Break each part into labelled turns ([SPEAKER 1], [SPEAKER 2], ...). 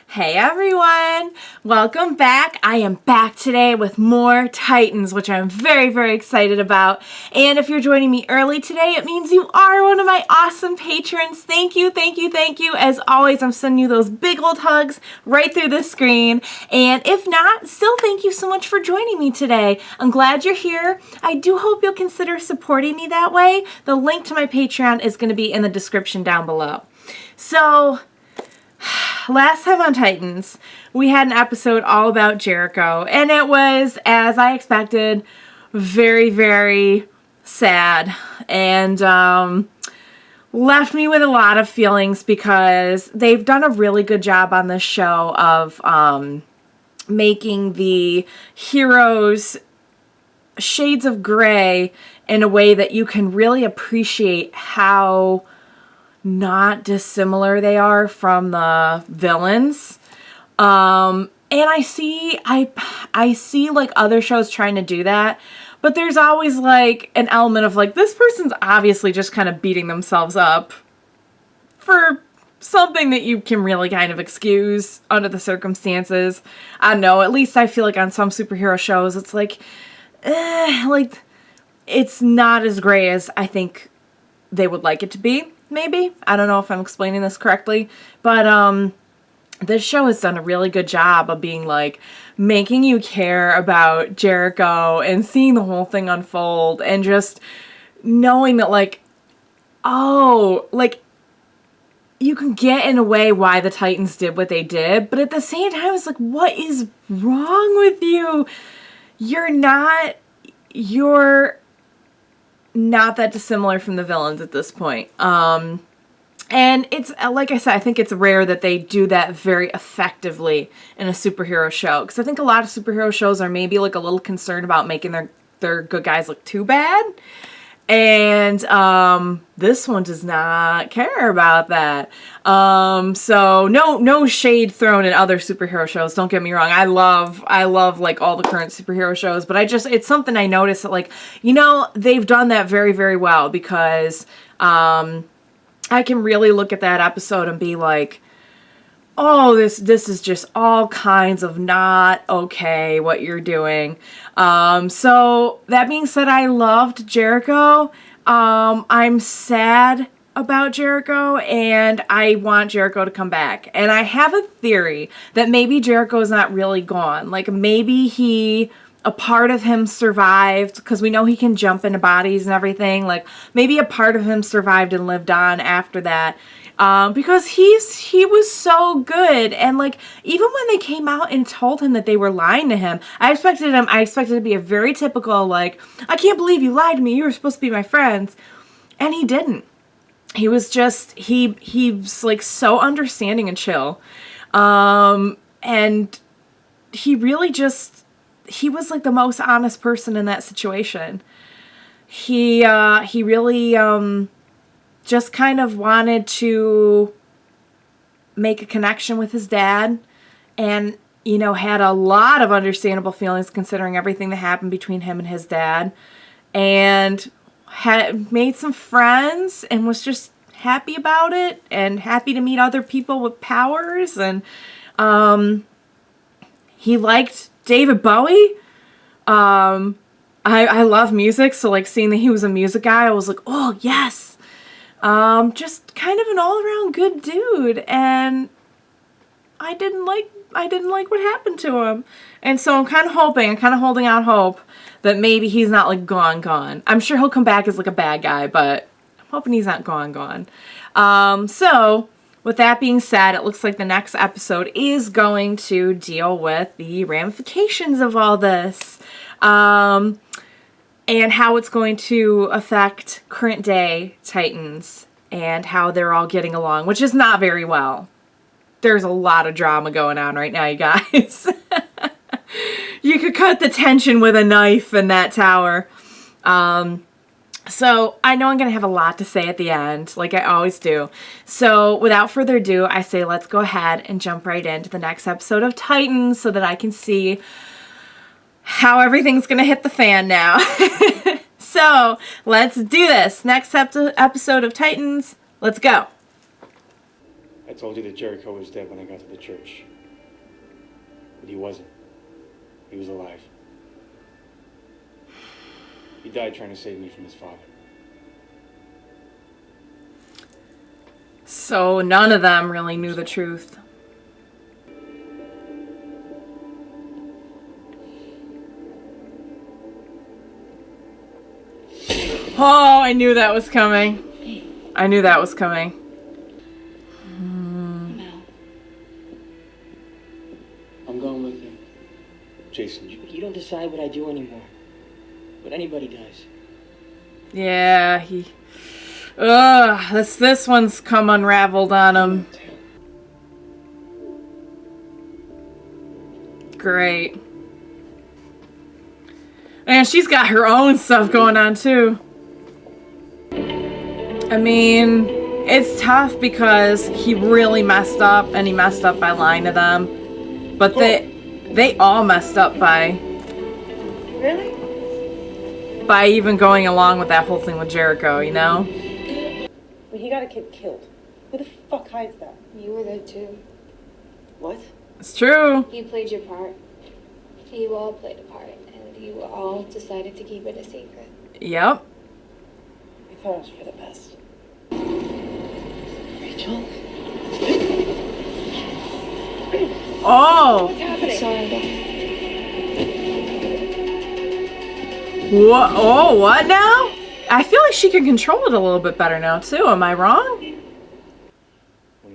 [SPEAKER 1] Hey everyone! Welcome back. I am back today with more Titans, which I'm very, very excited about. And if you're joining me early today, it means you are one of my awesome patrons. Thank you, thank you, thank you. As always, I'm sending you those big old hugs right through the screen. And if not, still thank you so much for joining me today. I'm glad you're here. I do hope you'll consider supporting me that way. The link to my Patreon is going to be in the description down below. So, last time on Titans, we had an episode all about Jericho, and it was, as I expected, very, very sad, and left me with a lot of feelings because they've done a really good job on this show of making the heroes shades of gray in a way that you can really appreciate how not dissimilar they are from the villains. And I see like other shows trying to do that, but there's always like an element of like, this person's obviously just kind of beating themselves up for something that you can really kind of excuse under the circumstances. I don't know, at least I feel like on some superhero shows, it's like it's not as gray as I think they would like it to be. Maybe. I don't know if I'm explaining this correctly, but this show has done a really good job of being like making you care about Jericho and seeing the whole thing unfold and just knowing that like, oh, like you can get in a way why the Titans did what they did, but at the same time it's like, what is wrong with you? You're not that dissimilar from the villains at this point. And it's, like I said, I think it's rare that they do that very effectively in a superhero show. Because I think a lot of superhero shows are maybe like a little concerned about making their good guys look too bad. And this one does not care about that. So no shade thrown at other superhero shows. Don't get me wrong. I love like all the current superhero shows, but it's something I noticed that like, they've done that very, very well because I can really look at that episode and be like, oh, this is just all kinds of not okay what you're doing. So that being said, I loved Jericho. I'm sad about Jericho and I want Jericho to come back. And I have a theory that maybe Jericho's not really gone. Like maybe a part of him survived because we know he can jump into bodies and everything. Like maybe a part of him survived and lived on after that. Because he was so good, and like even when they came out and told him that they were lying to him, I expected it to be a very typical like, I can't believe you lied to me, you were supposed to be my friends, and he didn't. He was just he's like so understanding and chill, and he was like the most honest person in that situation. He really just kind of wanted to make a connection with his dad and, had a lot of understandable feelings considering everything that happened between him and his dad, and had made some friends and was just happy about it and happy to meet other people with powers. And he liked David Bowie. I love music, so like seeing that he was a music guy, I was like, oh yes. Just kind of an all-around good dude, and I didn't like what happened to him. And so I'm kind of holding out hope that maybe he's not like gone. I'm sure he'll come back as like a bad guy, but I'm hoping he's not gone. So with that being said, it looks like the next episode is going to deal with the ramifications of all this. And how it's going to affect current day Titans and how they're all getting along, which is not very well. There's a lot of drama going on right now, you guys. You could cut the tension with a knife in that tower. So I know I'm going to have a lot to say at the end, like I always do. So without further ado, I say let's go ahead and jump right into the next episode of Titans so that I can see how everything's gonna hit the fan now. So let's do this. Next episode of Titans. Let's go.
[SPEAKER 2] told you that Jericho was dead when I got to the church. But he wasn't. He was alive. He died trying to save me from his father.
[SPEAKER 1] So none of them really knew the truth. Oh, I knew that was coming. I knew that was coming.
[SPEAKER 3] Mel.
[SPEAKER 2] I'm going with him. Jason,
[SPEAKER 3] You don't decide what I do anymore. What anybody does.
[SPEAKER 1] Yeah, he... Ugh, this one's come unraveled on him. Great. And she's got her own stuff going on, too. I mean, it's tough because he really messed up, and he messed up by lying to them. But they all messed up by...
[SPEAKER 4] Really?
[SPEAKER 1] By even going along with that whole thing with Jericho, you know?
[SPEAKER 4] When he got a kid killed, who the fuck hides that?
[SPEAKER 5] You were there too.
[SPEAKER 4] What?
[SPEAKER 1] It's true.
[SPEAKER 5] You played your part. You all played a part, and you all decided to keep it a secret.
[SPEAKER 1] Yep.
[SPEAKER 4] I thought it was for the best. Rachel?
[SPEAKER 1] Oh!
[SPEAKER 4] What's happening?
[SPEAKER 5] Sorry.
[SPEAKER 1] What? Oh, what now? I feel like she can control it a little bit better now, too. Am I wrong?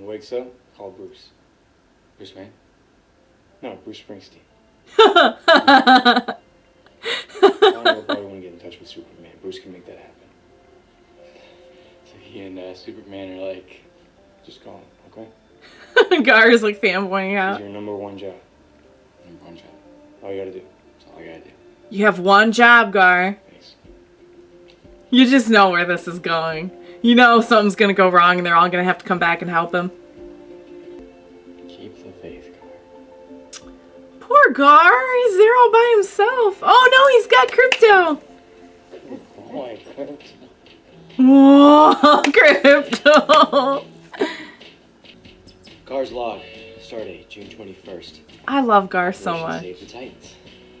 [SPEAKER 2] when he wakes up, call Bruce. Bruce Wayne? No, Bruce Springsteen. I don't know if I want to get in touch with Superman. Bruce can make that happen. So he and Superman are like, just call him, okay?
[SPEAKER 1] Gar is like fanboying
[SPEAKER 2] It's
[SPEAKER 1] out.
[SPEAKER 2] your number one job. Number one job. All you gotta do. That's all I gotta do.
[SPEAKER 1] You have one job, Gar.
[SPEAKER 2] Thanks.
[SPEAKER 1] You just know where this is going. You know something's gonna go wrong and they're all gonna have to come back and help him.
[SPEAKER 2] Keep the faith, Gar.
[SPEAKER 1] Poor Gar, he's there all by himself. Oh no, he's got crypto.
[SPEAKER 2] Oh my God.
[SPEAKER 1] Whoa, crypto.
[SPEAKER 6] Gar's log. Start date, June 21st.
[SPEAKER 1] I love Gar so
[SPEAKER 6] Mission
[SPEAKER 1] much.
[SPEAKER 6] Save the Titans.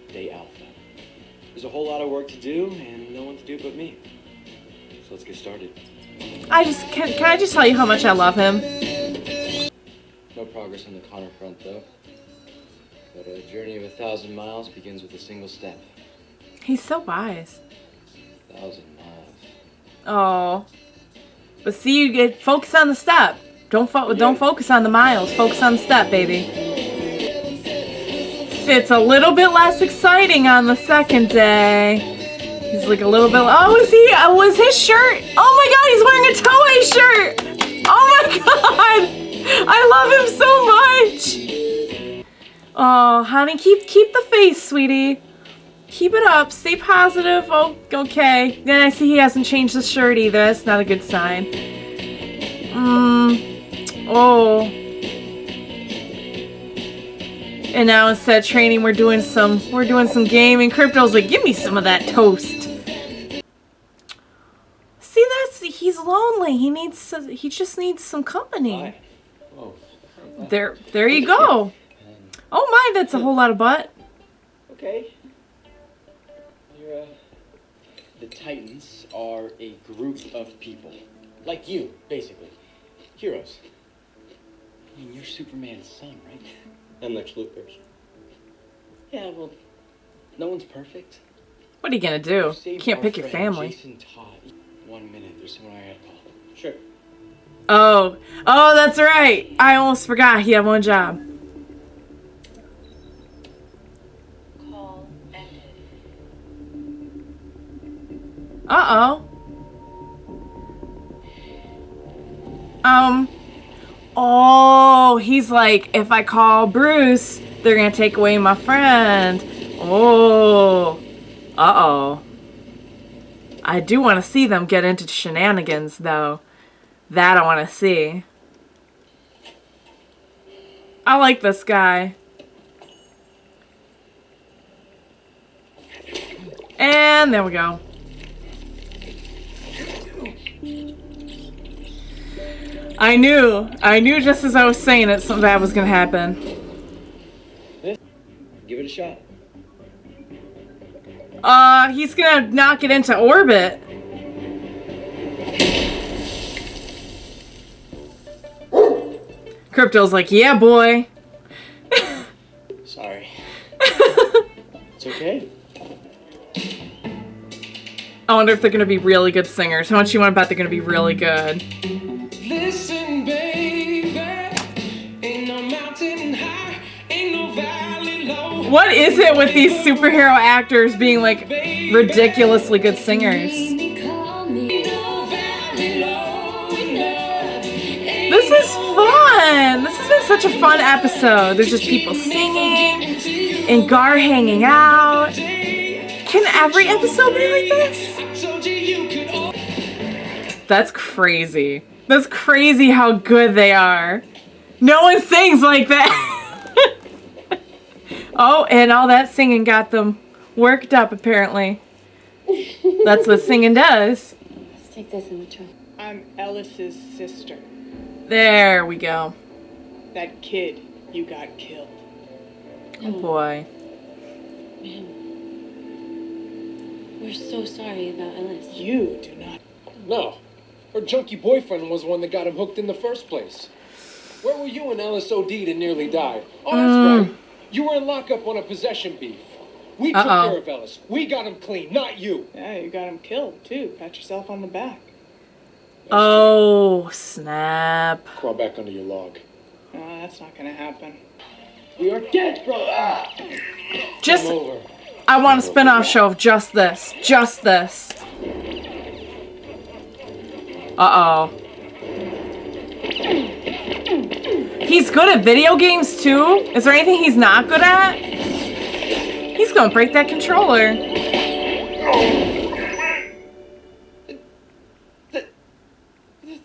[SPEAKER 6] Day Alpha. There's a whole lot of work to do, and no one to do but me. So let's get started.
[SPEAKER 1] Can I just tell you how much I love him?
[SPEAKER 6] No progress on the Conner front, though. But a journey of 1,000 miles begins with a single step.
[SPEAKER 1] He's so wise.
[SPEAKER 6] 1,000 miles.
[SPEAKER 1] Oh. But see, you get focus on the step. Don't focus on the miles. Focus on the step, baby. It's a little bit less exciting on the second day. He's like a little bit. Oh, is he? Was his shirt? Oh my God, he's wearing a Toei shirt. Oh my God, I love him so much. Oh, honey, keep the face, sweetie. Keep it up. Stay positive. Oh, okay. Then I see he hasn't changed the shirt either. That's not a good sign. Oh. And now instead of training, we're doing some gaming. Crypto's like, give me some of that toast. See, he's lonely. He just needs some company.
[SPEAKER 6] Hi. Whoa.
[SPEAKER 1] There you go. Oh my, that's a whole lot of butt.
[SPEAKER 6] Okay. You're, the Titans are a group of people. Like you, basically. Heroes. I mean, you're Superman's son, right?
[SPEAKER 2] And Lex Luthor's.
[SPEAKER 6] Yeah, well, no one's perfect.
[SPEAKER 1] What are you gonna do?
[SPEAKER 6] Save
[SPEAKER 1] You can't
[SPEAKER 6] our
[SPEAKER 1] pick your
[SPEAKER 6] friend,
[SPEAKER 1] family.
[SPEAKER 6] Jason Todd. 1 minute, there's someone I gotta call.
[SPEAKER 2] Sure.
[SPEAKER 1] Oh, that's right. I almost forgot he had one job.
[SPEAKER 5] Call ended.
[SPEAKER 1] Uh-oh. Oh, he's like, if I call Bruce, they're gonna take away my friend. Oh. Uh-oh. I do want to see them get into shenanigans, though. That I want to see. I like this guy. And there we go. I knew just as I was saying it, something bad was gonna happen.
[SPEAKER 6] Give it a shot.
[SPEAKER 1] He's gonna knock it into orbit. Crypto's like, yeah, boy.
[SPEAKER 6] Sorry. It's okay.
[SPEAKER 1] I wonder if they're gonna be really good singers. How much you want to bet they're gonna be really good?
[SPEAKER 7] Listen, baby, ain't no mountain high, ain't no valley low.
[SPEAKER 1] What is it with these superhero actors being like ridiculously good singers? This is fun! This has been such a fun episode. There's just people singing and Gar hanging out. Can every episode be like this? That's crazy. That's crazy how good they are. No one sings like that. Oh, and all that singing got them worked up, apparently. That's what singing does.
[SPEAKER 5] Let's take this in the trunk.
[SPEAKER 4] I'm Ellis's sister.
[SPEAKER 1] There we go.
[SPEAKER 4] That kid you got killed.
[SPEAKER 1] Oh boy.
[SPEAKER 5] Man, we're so sorry about Ellis.
[SPEAKER 4] You do not.
[SPEAKER 8] No. Her junkie boyfriend was the one that got him hooked in the first place. Where were you when Ellis OD'd and nearly died? Oh, that's right. You were in lockup on a possession beef. We took care of Ellis. We got him clean, not you.
[SPEAKER 4] Yeah, you got him killed too. Pat yourself on the back.
[SPEAKER 1] Oh, snap.
[SPEAKER 8] Crawl back under your log.
[SPEAKER 4] No, that's not gonna happen.
[SPEAKER 6] We are dead, bro.
[SPEAKER 1] Just,
[SPEAKER 8] Come over.
[SPEAKER 1] I want a spin-off show of just this. Just this. Uh-oh. He's good at video games, too? Is there anything he's not good at? He's gonna break that controller.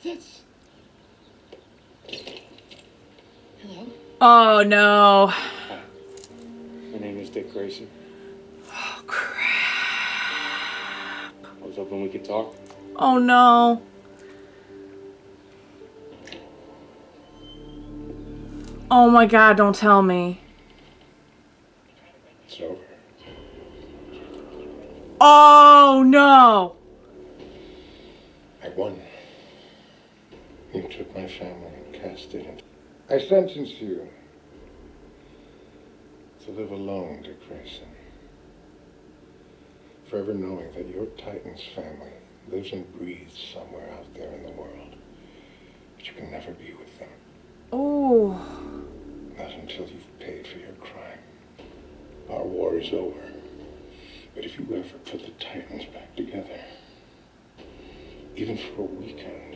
[SPEAKER 6] That's...
[SPEAKER 5] Hello?
[SPEAKER 1] Oh, no.
[SPEAKER 2] My name is Dick Grayson.
[SPEAKER 1] Oh, crap.
[SPEAKER 2] I was hoping we could talk.
[SPEAKER 1] Oh, no. Oh, my God, don't tell me.
[SPEAKER 2] It's over.
[SPEAKER 1] Oh, no.
[SPEAKER 9] I won. You took my family and cast it into... I sentence you to live alone, Dick Grayson. Forever knowing that your Titan's family lives and breathes somewhere out there in the world. But you can never be with them.
[SPEAKER 1] Oh.
[SPEAKER 9] Not until you've paid for your crime. Our war is over. But if you ever put the Titans back together, even for a weekend,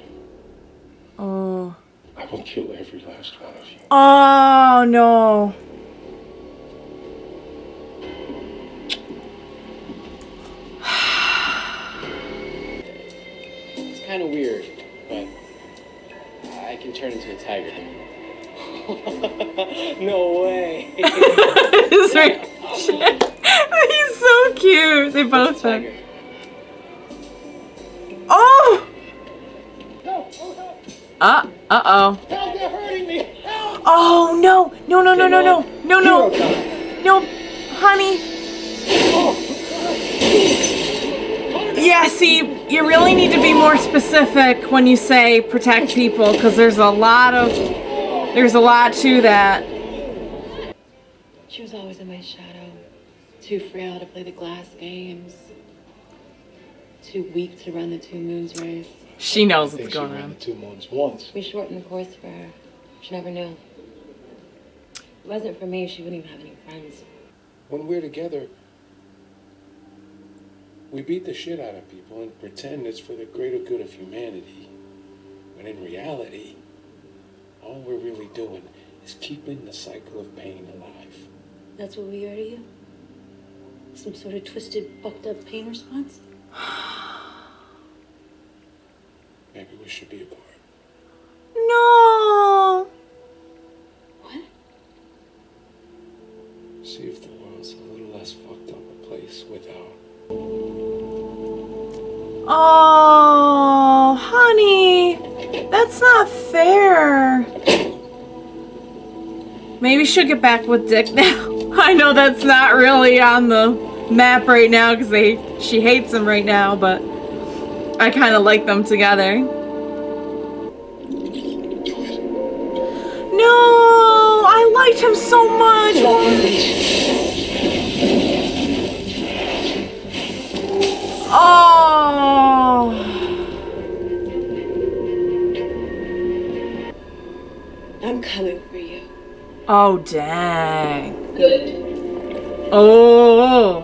[SPEAKER 1] Oh.
[SPEAKER 9] I will kill every last one of you.
[SPEAKER 1] Oh, no.
[SPEAKER 6] It's kind of weird, but I can turn into a tiger.
[SPEAKER 3] No way.
[SPEAKER 1] He's so cute. They both are.
[SPEAKER 6] Tiger.
[SPEAKER 1] Oh! Uh-oh.
[SPEAKER 8] Help, they're hurting me! Help!
[SPEAKER 1] Oh, no. No, no, no, no, no. No, no. No, honey. Yeah, see, you really need to be more specific when you say protect people, because there's a lot to that.
[SPEAKER 5] She was always in my shadow. Too frail to play the glass games. Too weak to run the 2 moons race.
[SPEAKER 1] She knows
[SPEAKER 8] I think
[SPEAKER 1] what's
[SPEAKER 8] she
[SPEAKER 1] going
[SPEAKER 8] ran
[SPEAKER 1] on.
[SPEAKER 8] the 2 moons once.
[SPEAKER 5] We shortened the course for her. She never knew. If it wasn't for me, she wouldn't even have any friends.
[SPEAKER 8] When we're together, we beat the shit out of people and pretend it's for the greater good of humanity. But in reality, all we're really doing is keeping the cycle of pain alive.
[SPEAKER 5] That's what we are to you? Some sort of twisted, fucked up pain response?
[SPEAKER 8] Maybe we should be apart.
[SPEAKER 1] No.
[SPEAKER 5] What?
[SPEAKER 8] See if the world's a little less fucked up a place without.
[SPEAKER 1] Oh, honey. That's not fair. Maybe she'll get back with Dick now. I know that's not really on the map right now because she hates him right now, but I kind of like them together. No, I liked him so much. Oh.
[SPEAKER 5] I'm coming for you.
[SPEAKER 1] Oh, dang.
[SPEAKER 5] Good.
[SPEAKER 1] Oh.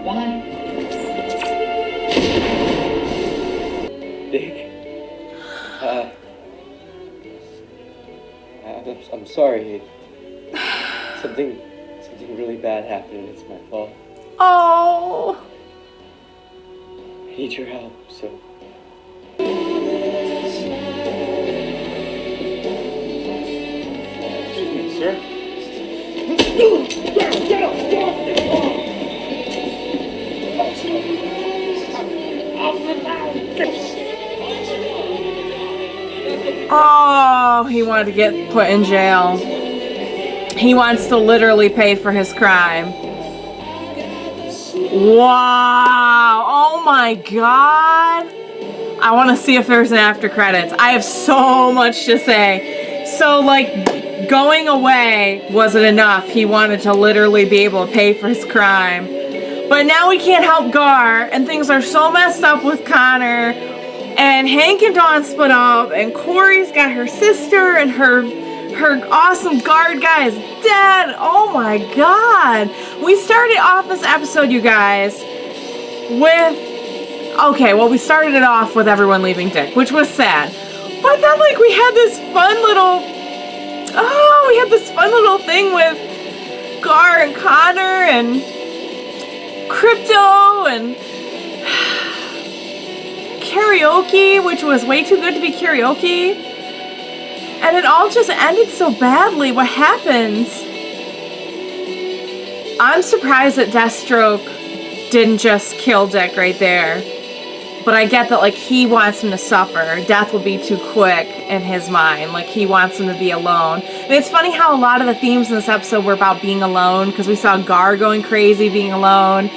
[SPEAKER 5] Bye.
[SPEAKER 6] Dick. I'm sorry. Something really bad happened. It's my fault.
[SPEAKER 1] Oh.
[SPEAKER 6] I need your help, so.
[SPEAKER 2] Excuse me, sir.
[SPEAKER 1] Oh, he wanted to get put in jail. He wants to literally pay for his crime. Wow. Oh my god. I want to see if there's an after credits. I have so much to say. So, like, going away wasn't enough. He wanted to literally be able to pay for his crime. But now we can't help Gar, and things are so messed up with Connor. And Hank and Dawn split up, and Corey's got her sister, and her awesome guard guy is dead. Oh my god. We started off this episode, you guys, with... Okay, well, we started it off with everyone leaving Dick, which was sad. But then, like, we had this fun little... Oh, we had this fun little thing with Gar and Conner and Crypto and karaoke, which was way too good to be karaoke. And it all just ended so badly. What happens? I'm surprised that Deathstroke didn't just kill Dick right there. But I get that, like, he wants him to suffer. Death will be too quick in his mind. Like, he wants him to be alone. And it's funny how a lot of the themes in this episode were about being alone, because we saw Gar going crazy being alone.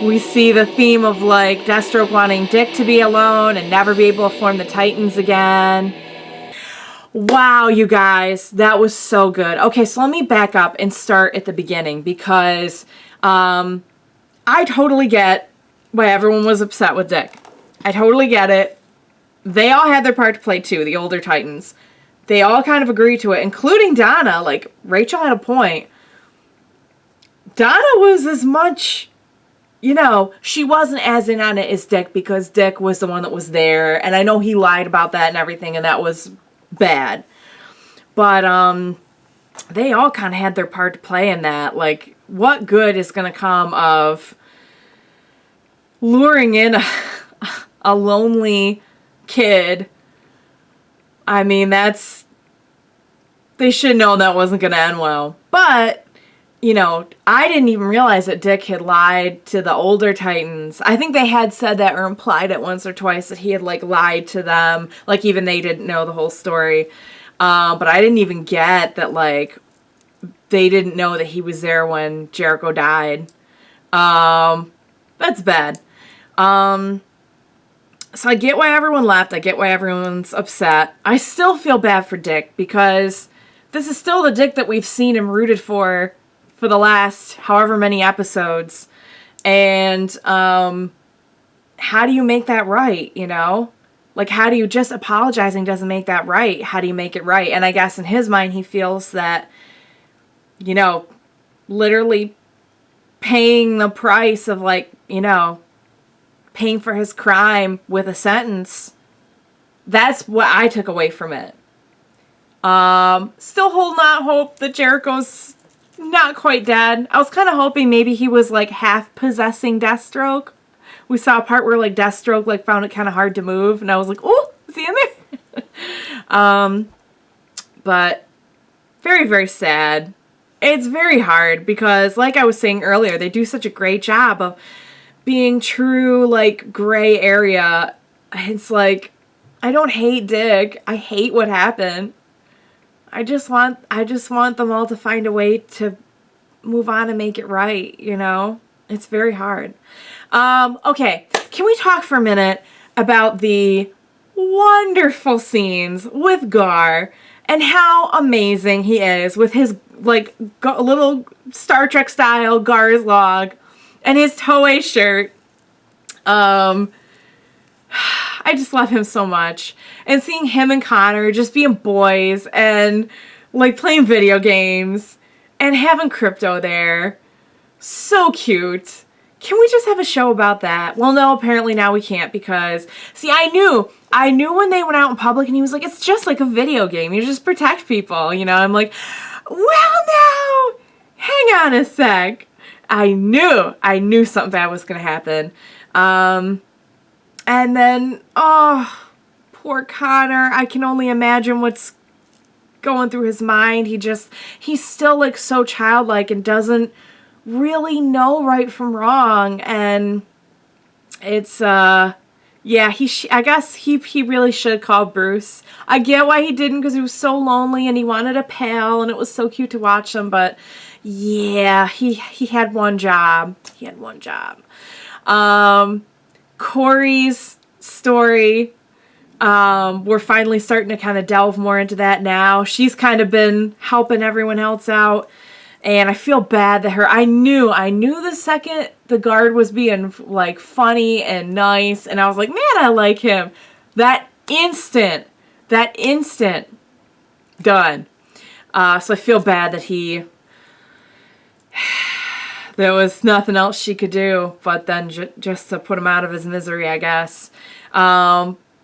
[SPEAKER 1] We see the theme of, like, Deathstroke wanting Dick to be alone and never be able to form the Titans again. Wow, you guys, that was so good. Okay, so let me back up and start at the beginning, because I totally get why everyone was upset with Dick. I totally get it. They all had their part to play too, the older Titans. They all kind of agreed to it, including Donna. Like, Rachel had a point. Donna was as much, you know, she wasn't as in on it as Dick, because Dick was the one that was there, and I know he lied about that and everything, and that was bad. But they all kind of had their part to play in that. Like, what good is going to come of luring in a lonely kid? I mean, they should know that wasn't going to end well. But, you know, I didn't even realize that Dick had lied to the older Titans. I think they had said that or implied it once or twice, that he had, like, lied to them. Like, even they didn't know the whole story. But I didn't even get that, like, they didn't know that he was there when Jericho died. That's bad. So I get why everyone left. I get why everyone's upset. I still feel bad for Dick, because this is still the Dick that we've seen and rooted for the last however many episodes. And how do you make that right, you know? Like, how do you, just apologizing doesn't make that right. How do you make it right? And I guess in his mind, he feels that, you know, literally paying the price of, like, you know, paying for his crime with a sentence. That's what I took away from it. Still holding out hope that Jericho's not quite dead. I was kind of hoping maybe he was, like, half possessing Deathstroke. We saw a part where, like, Deathstroke, like, found it kind of hard to move, and I was like, oh, is he in there? But very, very sad. It's very hard because, like I was saying earlier, they do such a great job of being true, like, gray area. It's like, I don't hate Dick. I hate what happened. I just want them all to find a way to move on and make it right, you know? It's very hard. Okay, can we talk for a minute about the wonderful scenes with Gar and how amazing he is with his, like, little Star Trek style Gar's log and his Toei shirt. I just love him so much. And seeing him and Connor just being boys and, like, playing video games and having Crypto there. So cute. Can we just have a show about that? Well, no, apparently now we can't because, see, I knew when they went out in public and he was like, it's just like a video game. You just protect people, you know? I'm like, well, no, hang on a sec. I knew something bad was going to happen. And then, oh, poor Connor. I can only imagine what's going through his mind. He's still, like, so childlike and doesn't really know right from wrong. And it's, yeah, I guess he really should call Bruce. I get why he didn't because he was so lonely and he wanted a pal and it was so cute to watch him. But, yeah, he had one job. He had one job. Corey's story, we're finally starting to kind of delve more into that now. She's kind of been helping everyone else out, and I feel bad that I knew the second the guard was being, like, funny and nice, and I was like, man, I like him. That instant, done. So I feel bad that there was nothing else she could do but then just to put him out of his misery, I guess.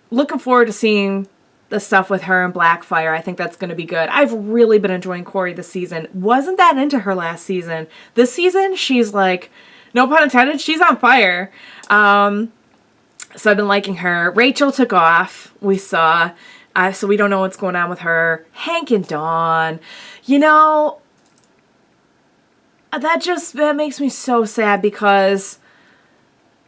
[SPEAKER 1] Looking forward to seeing the stuff with her and Blackfire. I think that's going to be good. I've really been enjoying Corey this season. Wasn't that into her last season. This season, she's like, no pun intended, she's on fire. So I've been liking her. Rachel took off, we saw. So we don't know what's going on with her. Hank and Dawn. You know, that makes me so sad because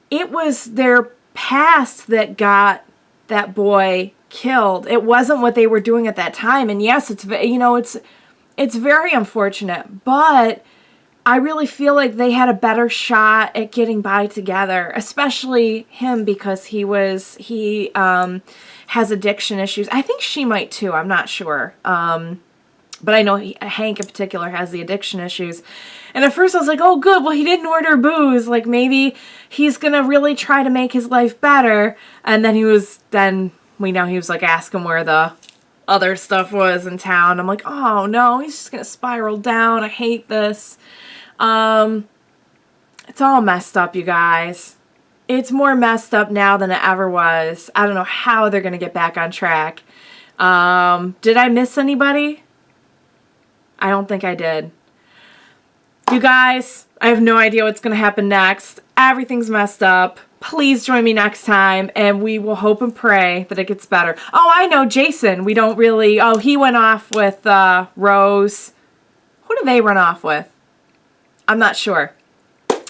[SPEAKER 1] it was their past that got that boy killed. It wasn't what they were doing at that time. And yes, it's very unfortunate, but I really feel like they had a better shot at getting by together, especially him because he has addiction issues. I think she might too. I'm not sure. But I know Hank in particular has the addiction issues. And at first I was like, oh, good. Well, he didn't order booze. Like, maybe he's going to really try to make his life better. And then we know he was, like, asking where the other stuff was in town. I'm like, oh, no, he's just going to spiral down. I hate this. It's all messed up, you guys. It's more messed up now than it ever was. I don't know how they're going to get back on track. Did I miss anybody? I don't think I did. You guys, I have no idea what's going to happen next. Everything's messed up. Please join me next time, and we will hope and pray that it gets better. Oh, I know, Jason. He went off with Rose. Who did they run off with? I'm not sure.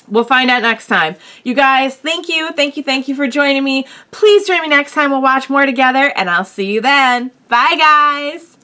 [SPEAKER 1] We'll find out next time. You guys, thank you for joining me. Please join me next time. We'll watch more together, and I'll see you then. Bye, guys.